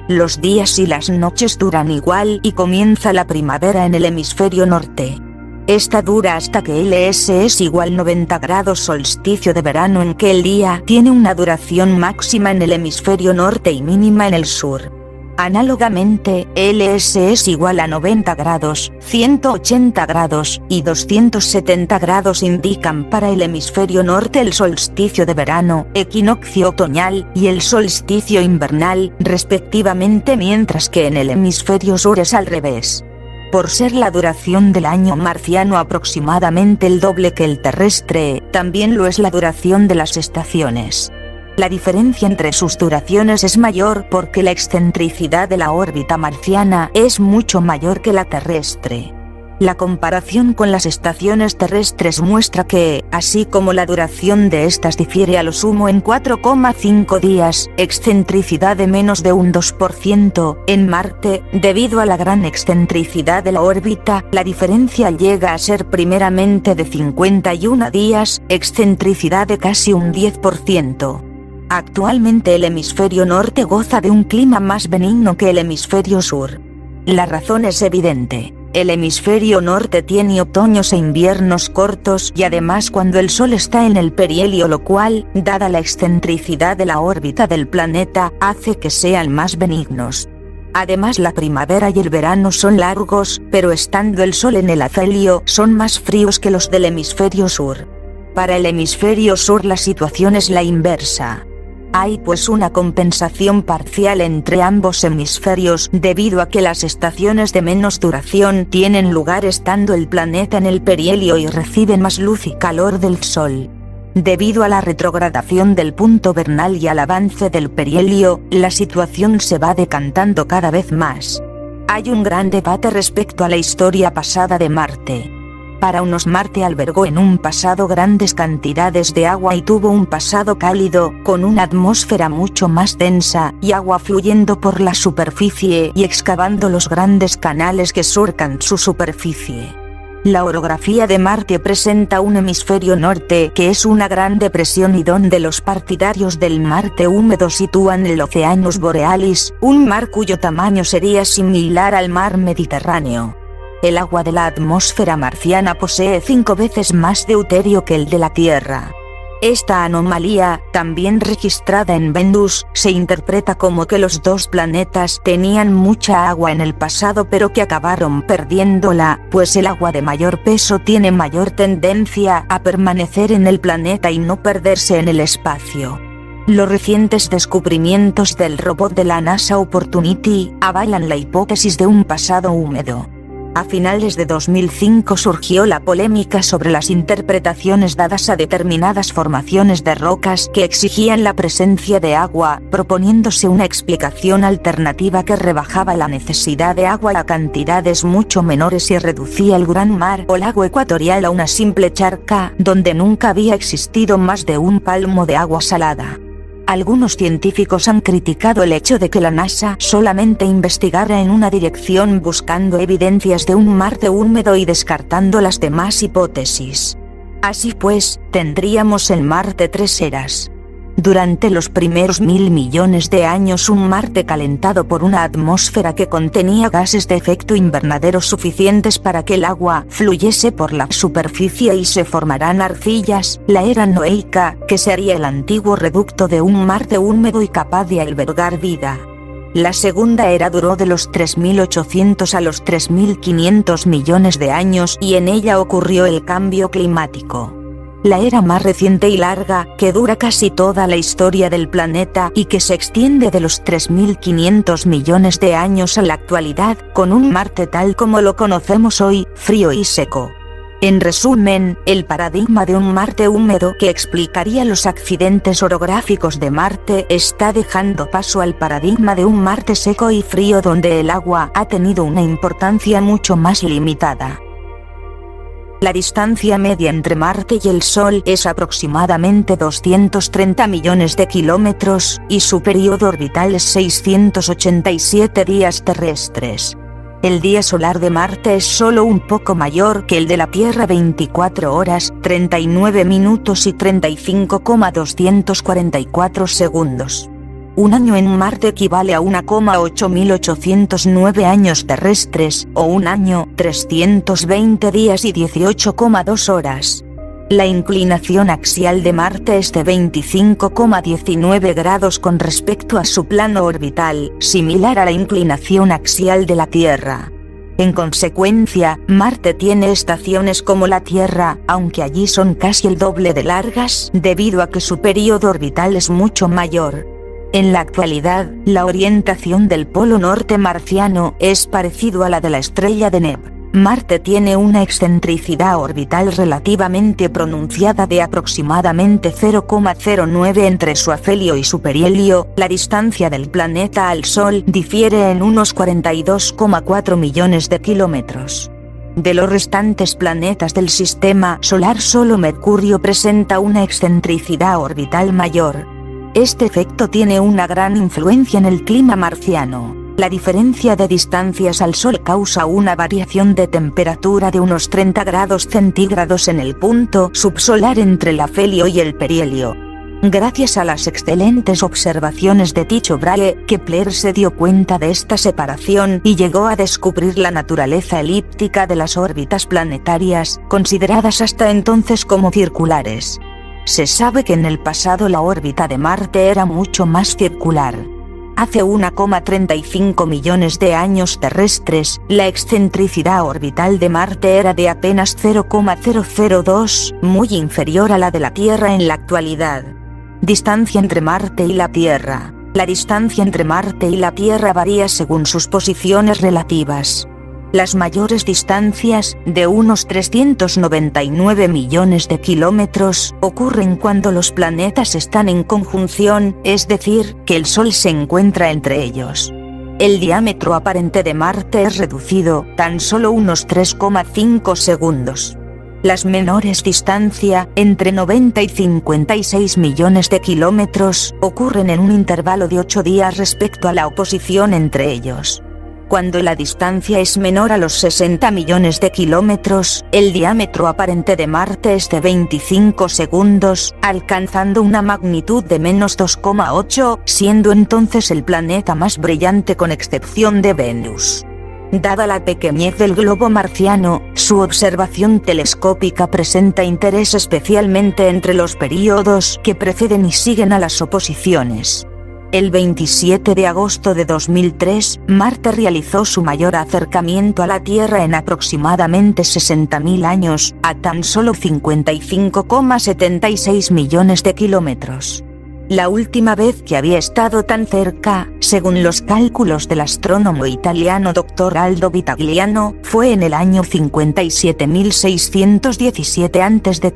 Los días y las noches duran igual y comienza la primavera en el hemisferio norte. Esta dura hasta que LS es igual 90 grados solsticio de verano en que el día tiene una duración máxima en el hemisferio norte y mínima en el sur. Análogamente, LS es igual a 90 grados, 180 grados y 270 grados indican para el hemisferio norte el solsticio de verano, equinoccio otoñal y el solsticio invernal, respectivamente, mientras que en el hemisferio sur es al revés. Por ser la duración del año marciano aproximadamente el doble que el terrestre, también lo es la duración de las estaciones. La diferencia entre sus duraciones es mayor porque la excentricidad de la órbita marciana es mucho mayor que la terrestre. La comparación con las estaciones terrestres muestra que, así como la duración de estas difiere a lo sumo en 4,5 días, excentricidad de menos de un 2%, en Marte, debido a la gran excentricidad de la órbita, la diferencia llega a ser primeramente de 51 días, excentricidad de casi un 10%. Actualmente el hemisferio norte goza de un clima más benigno que el hemisferio sur. La razón es evidente. El hemisferio norte tiene otoños e inviernos cortos y además cuando el Sol está en el perihelio, lo cual, dada la excentricidad de la órbita del planeta, hace que sean más benignos. Además la primavera y el verano son largos, pero estando el Sol en el afelio son más fríos que los del hemisferio sur. Para el hemisferio sur la situación es la inversa. Hay pues una compensación parcial entre ambos hemisferios debido a que las estaciones de menos duración tienen lugar estando el planeta en el perihelio y reciben más luz y calor del Sol. Debido a la retrogradación del punto vernal y al avance del perihelio, la situación se va decantando cada vez más. Hay un gran debate respecto a la historia pasada de Marte. Para unos Marte albergó en un pasado grandes cantidades de agua y tuvo un pasado cálido, con una atmósfera mucho más densa, y agua fluyendo por la superficie y excavando los grandes canales que surcan su superficie. La orografía de Marte presenta un hemisferio norte que es una gran depresión y donde los partidarios del Marte húmedo sitúan el Oceanus Borealis, un mar cuyo tamaño sería similar al mar Mediterráneo. El agua de la atmósfera marciana posee 5 veces más deuterio que el de la Tierra. Esta anomalía, también registrada en Venus, se interpreta como que los dos planetas tenían mucha agua en el pasado pero que acabaron perdiéndola, pues el agua de mayor peso tiene mayor tendencia a permanecer en el planeta y no perderse en el espacio. Los recientes descubrimientos del robot de la NASA Opportunity avalan la hipótesis de un pasado húmedo. A finales de 2005 surgió la polémica sobre las interpretaciones dadas a determinadas formaciones de rocas que exigían la presencia de agua, proponiéndose una explicación alternativa que rebajaba la necesidad de agua a cantidades mucho menores y reducía el gran mar o lago ecuatorial a una simple charca, donde nunca había existido más de un palmo de agua salada. Algunos científicos han criticado el hecho de que la NASA solamente investigara en una dirección buscando evidencias de un Marte húmedo y descartando las demás hipótesis. Así pues, tendríamos en Marte 3 eras. Durante los primeros 1000 millones de años, un Marte calentado por una atmósfera que contenía gases de efecto invernadero suficientes para que el agua fluyese por la superficie y se formaran arcillas, la era noéica, que sería el antiguo reducto de un Marte húmedo y capaz de albergar vida. La segunda era duró de los 3800 a los 3500 millones de años y en ella ocurrió el cambio climático. La era más reciente y larga, que dura casi toda la historia del planeta y que se extiende de los 3500 millones de años a la actualidad, con un Marte tal como lo conocemos hoy, frío y seco. En resumen, el paradigma de un Marte húmedo que explicaría los accidentes orográficos de Marte está dejando paso al paradigma de un Marte seco y frío donde el agua ha tenido una importancia mucho más limitada. La distancia media entre Marte y el Sol es aproximadamente 230 millones de kilómetros, y su período orbital es 687 días terrestres. El día solar de Marte es solo un poco mayor que el de la Tierra, 24 horas, 39 minutos y 35,244 segundos. Un año en Marte equivale a 1,8809 años terrestres, o un año, 320 días y 18,2 horas. La inclinación axial de Marte es de 25,19 grados con respecto a su plano orbital, similar a la inclinación axial de la Tierra. En consecuencia, Marte tiene estaciones como la Tierra, aunque allí son casi el doble de largas, debido a que su período orbital es mucho mayor. En la actualidad, la orientación del polo norte marciano es parecido a la de la estrella de Neb. Marte tiene una excentricidad orbital relativamente pronunciada de aproximadamente 0,09 entre su afelio y su perihelio. La distancia del planeta al Sol difiere en unos 42,4 millones de kilómetros. De los restantes planetas del sistema solar, solo Mercurio presenta una excentricidad orbital mayor. Este efecto tiene una gran influencia en el clima marciano. La diferencia de distancias al Sol causa una variación de temperatura de unos 30 grados centígrados en el punto subsolar entre el afelio y el perihelio. Gracias a las excelentes observaciones de Tycho Brahe, Kepler se dio cuenta de esta separación y llegó a descubrir la naturaleza elíptica de las órbitas planetarias, consideradas hasta entonces como circulares. Se sabe que en el pasado la órbita de Marte era mucho más circular. Hace 1,35 millones de años terrestres, la excentricidad orbital de Marte era de apenas 0,002, muy inferior a la de la Tierra en la actualidad. Distancia entre Marte y la Tierra. La distancia entre Marte y la Tierra varía según sus posiciones relativas. Las mayores distancias, de unos 399 millones de kilómetros, ocurren cuando los planetas están en conjunción, es decir, que el Sol se encuentra entre ellos. El diámetro aparente de Marte es reducido, tan solo unos 3,5 segundos. Las menores distancias, entre 90 y 56 millones de kilómetros, ocurren en un intervalo de 8 días respecto a la oposición entre ellos. Cuando la distancia es menor a los 60 millones de kilómetros, el diámetro aparente de Marte es de 25 segundos, alcanzando una magnitud de menos 2,8, siendo entonces el planeta más brillante con excepción de Venus. Dada la pequeñez del globo marciano, su observación telescópica presenta interés especialmente entre los períodos que preceden y siguen a las oposiciones. El 27 de agosto de 2003, Marte realizó su mayor acercamiento a la Tierra en aproximadamente 60.000 años, a tan solo 55,76 millones de kilómetros. La última vez que había estado tan cerca, según los cálculos del astrónomo italiano Dr. Aldo Vitagliano, fue en el año 57.617 a.C.,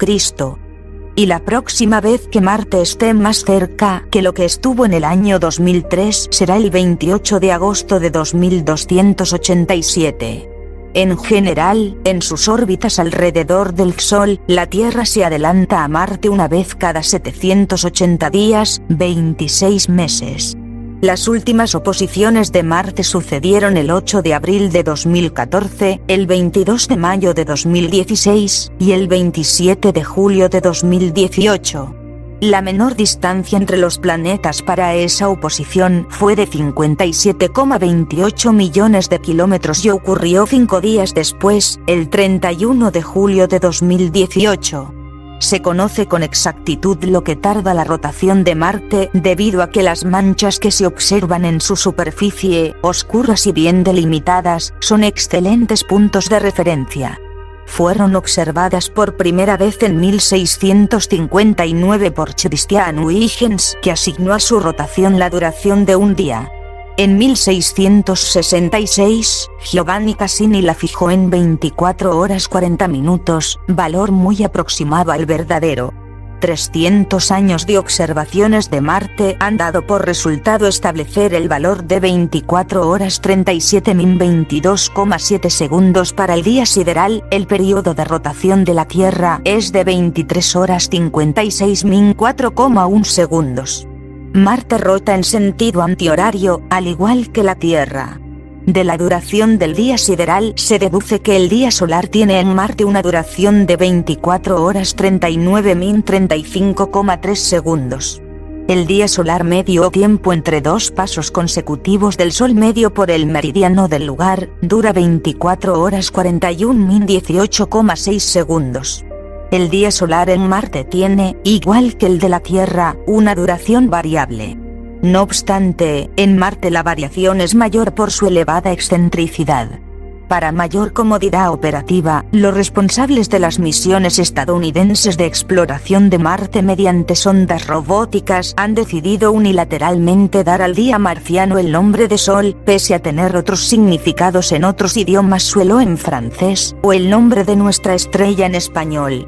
y la próxima vez que Marte esté más cerca que lo que estuvo en el año 2003 será el 28 de agosto de 2287. En general, en sus órbitas alrededor del Sol, la Tierra se adelanta a Marte una vez cada 780 días, 26 meses. Las últimas oposiciones de Marte sucedieron el 8 de abril de 2014, el 22 de mayo de 2016 y el 27 de julio de 2018. La menor distancia entre los planetas para esa oposición fue de 57,28 millones de kilómetros y ocurrió 5 días después, el 31 de julio de 2018. Se conoce con exactitud lo que tarda la rotación de Marte debido a que las manchas que se observan en su superficie, oscuras y bien delimitadas, son excelentes puntos de referencia. Fueron observadas por primera vez en 1659 por Christian Huygens, que asignó a su rotación la duración de un día. En 1666, Giovanni Cassini la fijó en 24 horas 40 minutos, valor muy aproximado al verdadero. 300 años de observaciones de Marte han dado por resultado establecer el valor de 24 horas 37 min 22,7 segundos para el día sideral. El periodo de rotación de la Tierra es de 23 horas 56 min 4,1 segundos. Marte rota en sentido antihorario, al igual que la Tierra. De la duración del día sideral se deduce que el día solar tiene en Marte una duración de 24 horas 39 min 35,3 segundos. El día solar medio o tiempo entre dos pasos consecutivos del Sol medio por el meridiano del lugar, dura 24 horas 41 min 18,6 segundos. El día solar en Marte tiene, igual que el de la Tierra, una duración variable. No obstante, en Marte la variación es mayor por su elevada excentricidad. Para mayor comodidad operativa, los responsables de las misiones estadounidenses de exploración de Marte mediante sondas robóticas han decidido unilateralmente dar al día marciano el nombre de Sol, pese a tener otros significados en otros idiomas, suelo en francés, o el nombre de nuestra estrella en español.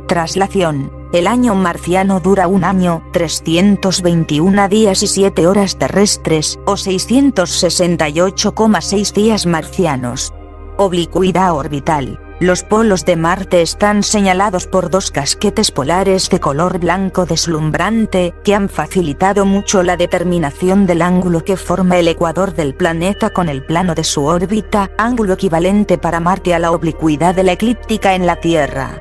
Traslación. El año marciano dura un año, 321 días y 7 horas terrestres, o 668,6 días marcianos. Oblicuidad orbital. Los polos de Marte están señalados por dos casquetes polares de color blanco deslumbrante, que han facilitado mucho la determinación del ángulo que forma el ecuador del planeta con el plano de su órbita, ángulo equivalente para Marte a la oblicuidad de la eclíptica en la Tierra.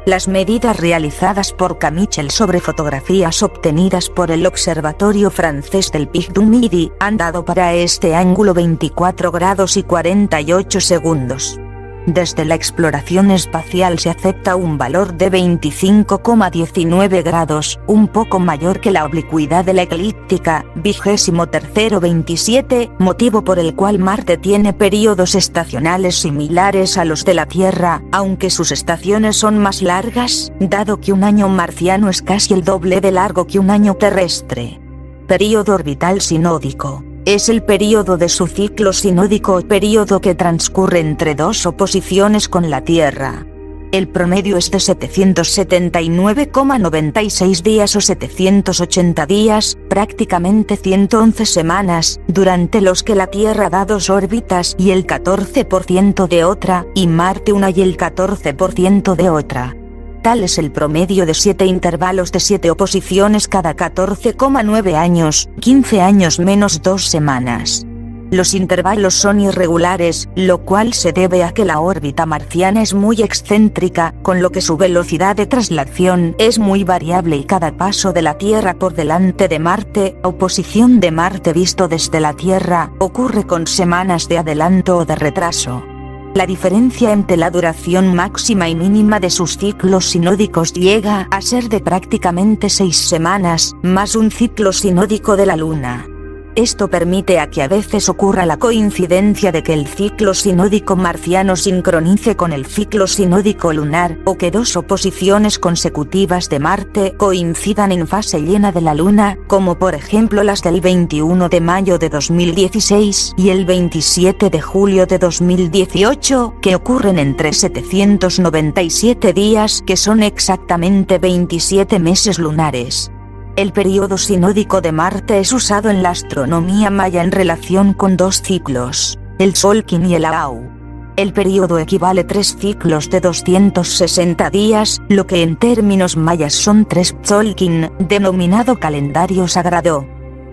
Las medidas realizadas por Camichel sobre fotografías obtenidas por el Observatorio francés del Pic du Midi han dado para este ángulo 24 grados y 48 segundos. Desde la exploración espacial se acepta un valor de 25,19 grados, un poco mayor que la oblicuidad de la eclíptica, 23º-27, motivo por el cual Marte tiene periodos estacionales similares a los de la Tierra, aunque sus estaciones son más largas, dado que un año marciano es casi el doble de largo que un año terrestre. Período orbital sinódico. Es el período de su ciclo sinódico o período que transcurre entre dos oposiciones con la Tierra. El promedio es de 779,96 días o 780 días, prácticamente 111 semanas, durante los que la Tierra da dos órbitas y el 14% de otra, y Marte una y el 14% de otra. Tal es el promedio de 7 intervalos de 7 oposiciones cada 14,9 años, 15 años menos 2 semanas. Los intervalos son irregulares, lo cual se debe a que la órbita marciana es muy excéntrica, con lo que su velocidad de traslación es muy variable y cada paso de la Tierra por delante de Marte, o posición de Marte visto desde la Tierra, ocurre con semanas de adelanto o de retraso. La diferencia entre la duración máxima y mínima de sus ciclos sinódicos llega a ser de prácticamente 6 semanas, más un ciclo sinódico de la Luna. Esto permite a que a veces ocurra la coincidencia de que el ciclo sinódico marciano sincronice con el ciclo sinódico lunar, o que dos oposiciones consecutivas de Marte coincidan en fase llena de la Luna, como por ejemplo las del 21 de mayo de 2016 y el 27 de julio de 2018, que ocurren entre 797 días, que son exactamente 27 meses lunares. El período sinódico de Marte es usado en la astronomía maya en relación con dos ciclos, el Tzolk'in y el Au. El período equivale a 3 ciclos de 260 días, lo que en términos mayas son 3 Tzolk'in, denominado calendario sagrado.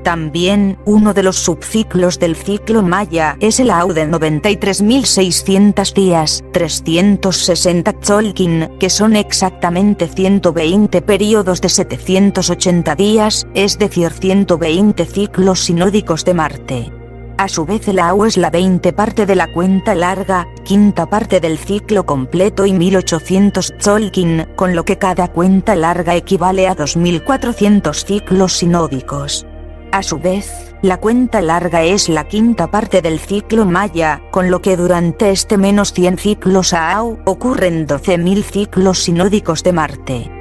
También, uno de los subciclos del ciclo Maya es el AU de 93.600 días, 360 Tzolkin, que son exactamente 120 periodos de 780 días, es decir 120 ciclos sinódicos de Marte. A su vez el AU es la 20 parte de la cuenta larga, quinta parte del ciclo completo y 1800 Tzolkin, con lo que cada cuenta larga equivale a 2400 ciclos sinódicos. A su vez, la cuenta larga es la quinta parte del ciclo Maya, con lo que durante este menos 100 ciclos AU ocurren 12.000 ciclos sinódicos de Marte.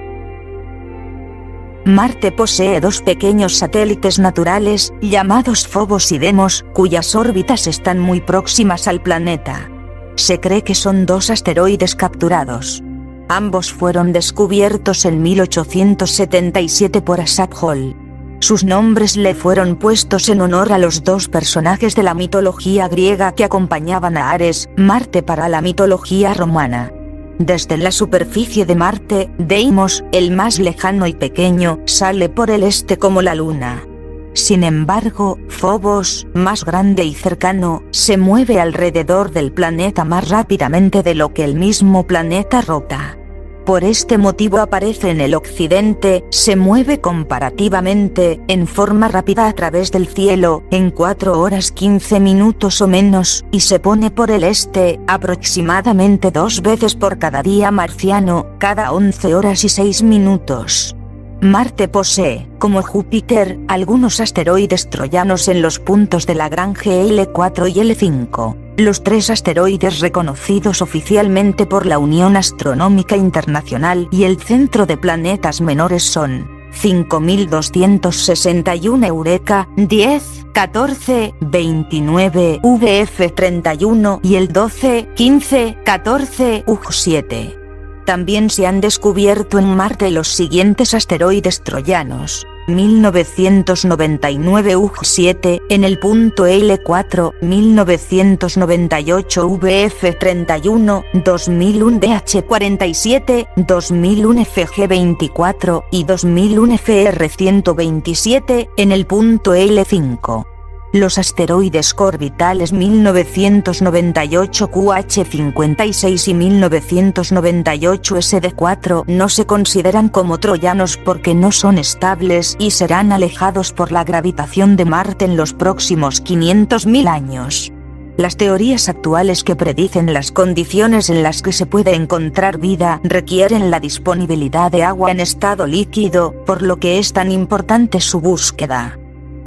Marte posee dos pequeños satélites naturales, llamados Phobos y Deimos, cuyas órbitas están muy próximas al planeta. Se cree que son dos asteroides capturados. Ambos fueron descubiertos en 1877 por Asaph Hall. Sus nombres le fueron puestos en honor a los dos personajes de la mitología griega que acompañaban a Ares, Marte para la mitología romana. Desde la superficie de Marte, Deimos, el más lejano y pequeño, sale por el este como la Luna. Sin embargo, Phobos, más grande y cercano, se mueve alrededor del planeta más rápidamente de lo que el mismo planeta rota. Por este motivo aparece en el occidente, se mueve comparativamente, en forma rápida a través del cielo, en 4 horas 15 minutos o menos, y se pone por el este, aproximadamente 2 veces por cada día marciano, cada 11 horas y 6 minutos. Marte posee, como Júpiter, algunos asteroides troyanos en los puntos de Lagrange L4 y L5. Los 3 asteroides reconocidos oficialmente por la Unión Astronómica Internacional y el Centro de Planetas Menores son 5261 Eureka, 10, 14, 29 VF31 y el 12, 15, 14 UJ7. También se han descubierto en Marte los siguientes asteroides troyanos: 1999 UJ7 en el punto L4, 1998 VF31, 2001 DH47, 2001 FG24 y 2001 FR127 en el punto L5. Los asteroides orbitales 1998 QH56 y 1998 SD4 no se consideran como troyanos porque no son estables y serán alejados por la gravitación de Marte en los próximos 500.000 años. Las teorías actuales que predicen las condiciones en las que se puede encontrar vida requieren la disponibilidad de agua en estado líquido, por lo que es tan importante su búsqueda.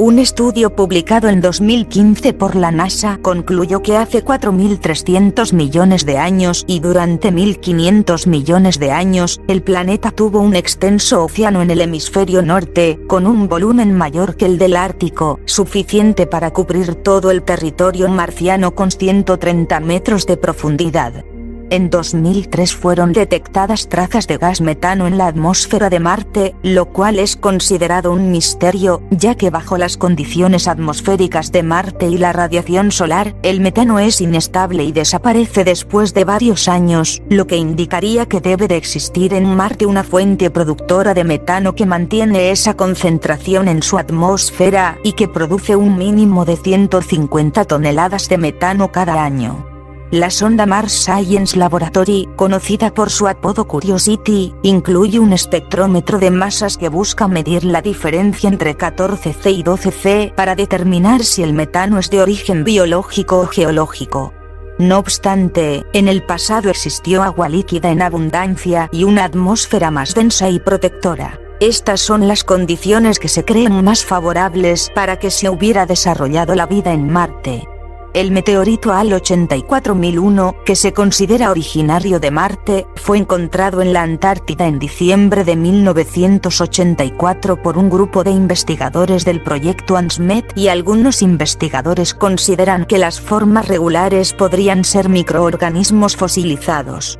Un estudio publicado en 2015 por la NASA concluyó que hace 4.300 millones de años y durante 1.500 millones de años, el planeta tuvo un extenso océano en el hemisferio norte, con un volumen mayor que el del Ártico, suficiente para cubrir todo el territorio marciano con 130 metros de profundidad. En 2003 fueron detectadas trazas de gas metano en la atmósfera de Marte, lo cual es considerado un misterio, ya que bajo las condiciones atmosféricas de Marte y la radiación solar, el metano es inestable y desaparece después de varios años, lo que indicaría que debe de existir en Marte una fuente productora de metano que mantiene esa concentración en su atmósfera y que produce un mínimo de 150 toneladas de metano cada año. La sonda Mars Science Laboratory, conocida por su apodo Curiosity, incluye un espectrómetro de masas que busca medir la diferencia entre 14C y 12C para determinar si el metano es de origen biológico o geológico. No obstante, en el pasado existió agua líquida en abundancia y una atmósfera más densa y protectora. Estas son las condiciones que se creen más favorables para que se hubiera desarrollado la vida en Marte. El meteorito AL 84001, que se considera originario de Marte, fue encontrado en la Antártida en diciembre de 1984 por un grupo de investigadores del proyecto ANSMET y algunos investigadores consideran que las formas regulares podrían ser microorganismos fosilizados.